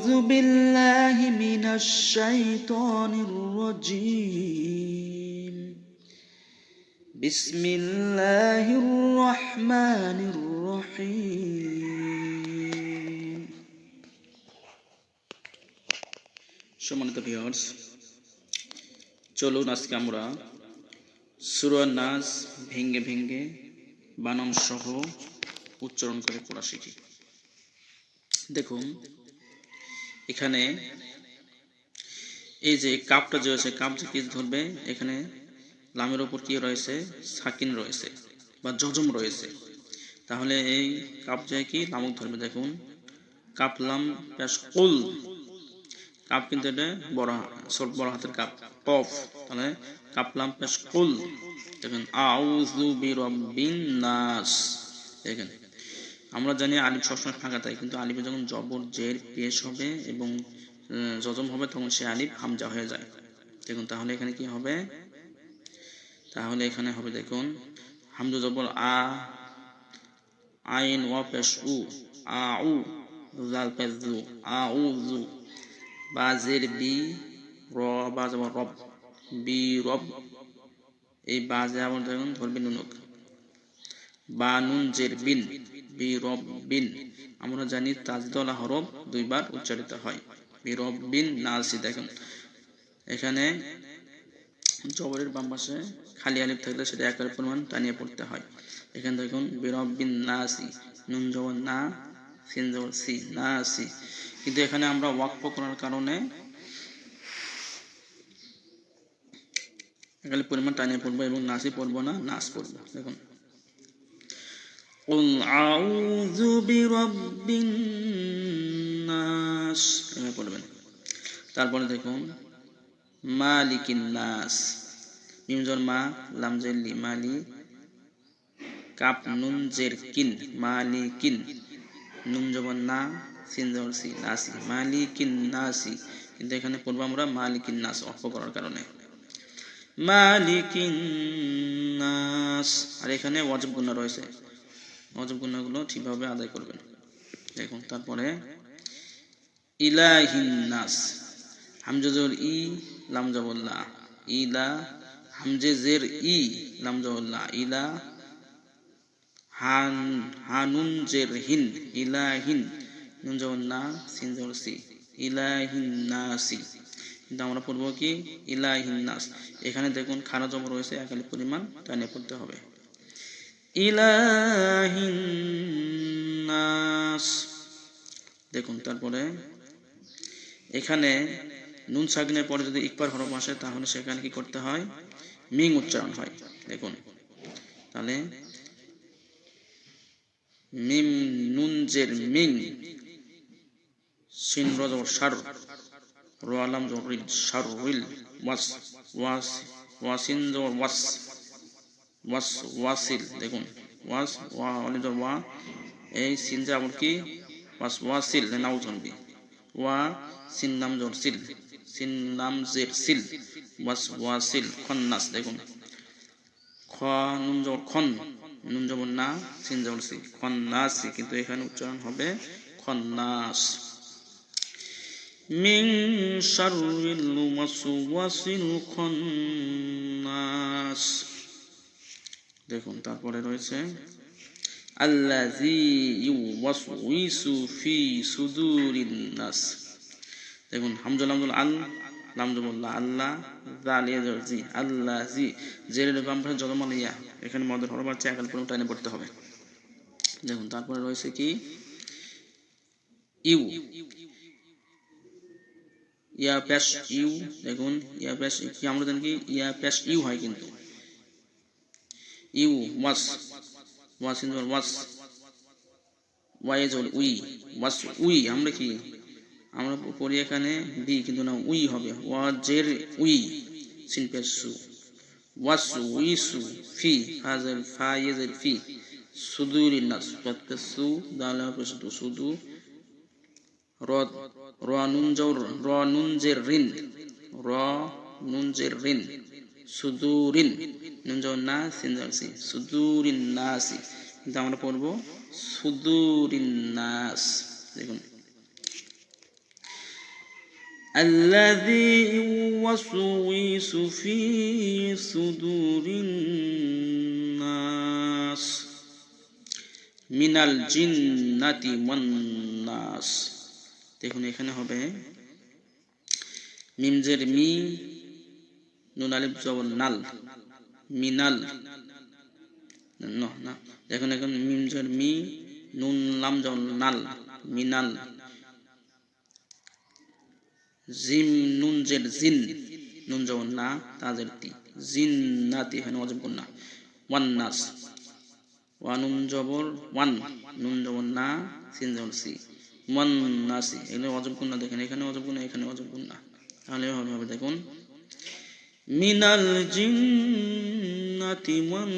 أعوذ بالله من الشيطان الرجيم بسم الله الرحمن الرحيم সম্মানিত ভিউয়ার্স, চলুন আজকে আমরা সূরা নাস ভেঙ্গে ভেঙ্গে বানান সহ উচ্চারণ করে পড়া শিখি। দেখুন, এখানে এই যে কাপটা যে আছে, কাপ যে কি ধরবে, এখানে লামের উপর কি রয়েছে, সাকিন রয়েছে বা জজম রয়েছে। তাহলে এই কাপ যে কি লামক ধরবে। দেখুন, কাপ লাম পেশ কুল, কাপ কিন্তু এটা বড় হাতের কাপ, কফ। তাহলে কাপ লাম পেশ কুল। দেখুন, আউযু বিরাব্বিন নাস। দেখেন, আমরা জানি আলিফ সবসময় ফাঁকা থাকে, কিন্তু আলিফে যখন জবর জের পেশ হবে এবং জজম হবে তখন সে আলিফ হামজা হয়ে যায়। দেখুন, তাহলে এখানে কি হবে, তাহলে এখানে হবে দেখুন, হামজা জবর আ, আইন ওয়া পেশ উ, আউ, জাল পেশ জু, আউযু, বা জের বি, র বা জবর রব, বি রব। এই বা যে আবার দেখুন ধরবে নুনক, বা নুন জের বিন, বি রব বিন। আমরা জানি তাজদলা হরফ দুইবার উচ্চারিত হয়, বি রব বিন নাসি। দেখুন, এখানে জবরের বাম পাশে খালি আলিফ থাকলে সেটা একের পরিমাণ টানিয়ে পড়তে হয়। এখানে দেখুন, বি রব বিন নাসি, নুন জবর না, সিন জবর সি, নাসি। কিন্তু এখানে আমরা ওয়াকফ করার কারণে এখানে পরিমাণ টানিয়ে পড়বো এবং নাসি পড়বো না, নাস পড়বো। দেখুন, কুল আউযু বিরাব্বিন নাস, এভাবে পড়বেন। তারপরে দেখুন, মালিকিন নাস, মিম জবর মা, লাম জের লি, মালি, কাপ নুন জের কিন, মালিকিন, নুন জবর না, সিন জবর সি, নাসি, মালিকিন নাসি। কিন্তু এখানে পড়বো আমরা মালিকিন নাস, অক্ষ করার কারণে মালিকিন নাস। আর এখানে ওয়াজিব গুণা রয়েছে, ওয়াজিব গুণাগুলো ঠিকভাবে আদায় করবেন। দেখুন, তারপরে ইলাহিন নাস, হামজা জবর ই, লাম জবর লা, ইলা, হামজে জের ই, লাম জবর লা, ইলা, হানুন জের হিন, ইলাহিন, নুন জবর না, সিন জবর সি, ইলাহিন নাসি। কিন্তু আমরা পড়বো কি ইলাহিন নাস। এখানে দেখুন খারা জবর রয়েছে, এক আলিফ পরিমাণ টানিয়ে পড়তে হবে, ইলাহিন নাস। দেখুন, তারপরে এখানে নুন সাকিনের পরে যদি ইকবার হরফ আসে তাহলে সেখানে কি করতে হয়, মিং উচ্চারণ হয়। দেখুন, তাহলে মিম নুন জের মিং, সিন র জবর শার, র লাম জবর রিল, শাররিল, ওয়াস, ওয়াস, ওয়াসিন জবর ওয়াস, ওয়াস ওয়াসিল। দেখুন, ওয়াস, ওয়া অলি জবর ওয়া, এই সিন যে আবার কি ওয়াস ওয়াসিল, নাও জনবি, ওয়া সিন নাম জবর সিল, সিন নাম জের সিল, ওয়াস ওয়াসিল, খন্নাস। দেখুন, খ নুন জবর খন, নুন জবর না, সিন জবর সি, খন্নাসি। কিন্তু এখানে উচ্চারণ হবে খন্নাস। মিন শাররিল ওয়াসওয়াসিল খন্নাস। দেখুন, তারপরে রয়েছে আল্লাযী ইউওয়াসউইসু ফি সুদুরিন নাস। দেখুন, হামজা লাম জবর আল, লাম জবর লা, আল্লাহ, জাল ইয়া জবর জি, আল্লাযী, জের বাম পাশে জজম ইয়া, এখানে মদের হরফ আছে, এক আলিফ পরিমাণ টানিয়ে পড়তে হবে। দেখুন, তারপরে রয়েছে কি ইউ, ইয়া পেশ ইউ। দেখুন, ইয়া পেশ কি আমরা জানি কি ইয়া পেশ ইউ হয়, কিন্তু ইউ ওয়াস, ওয়াসিন জবর ওয়াস, ওয়াই জবর উই, ওয়াস উই। আমরা কি আমরা পড়ি এখানে বি, কিন্তু না উই হবে, ওয়া জের উই, সিন পেশ সু, ওয়াস উইসু ফি, হাজার ফা ইয়াজের ফি, সুদুরিন নাস, পেশ পেশ সু, দাল পেশ দু, সুদু, র, র নুন জবর, র নুন জের রিন, র নুন জের রিন, সুদুরিন, নুন জবর না, সিন জবর সি, সুদুরিন নাসি। কিন্তু আমরা পড়বো সুদুরিন নাস। দেখুন, আল্লাযী ইউওয়াসউইসু ফি সুদুরিন নাস মিনাল জিন্নাতি ওয়ান নাস। দেখুন এখানে হবে মিম জের মি, নুন আলিফ জবর নাল, মিনাল না, দেখুন এখন মিম জের মি, নুন লাম জবর নাল, মিনাল, জিম নুন জের জিন, নুন জবর না, তাজের তি, জিন্নাতি, এখানে ওয়াজিব গুন্না, ওয়ান নাস, ওয়ান নুন জবর ওয়ান, নুন জবর না, সিন জবর সি, ওয়ান নাসি, এখানে ওয়াজিব গুন্না, দেখেন এখানে ওয়াজিব গুন্না, এখানে ওয়াজিব গুন্না, তাহলে হবে দেখুন মিনাল জিন্নাতি ওয়ান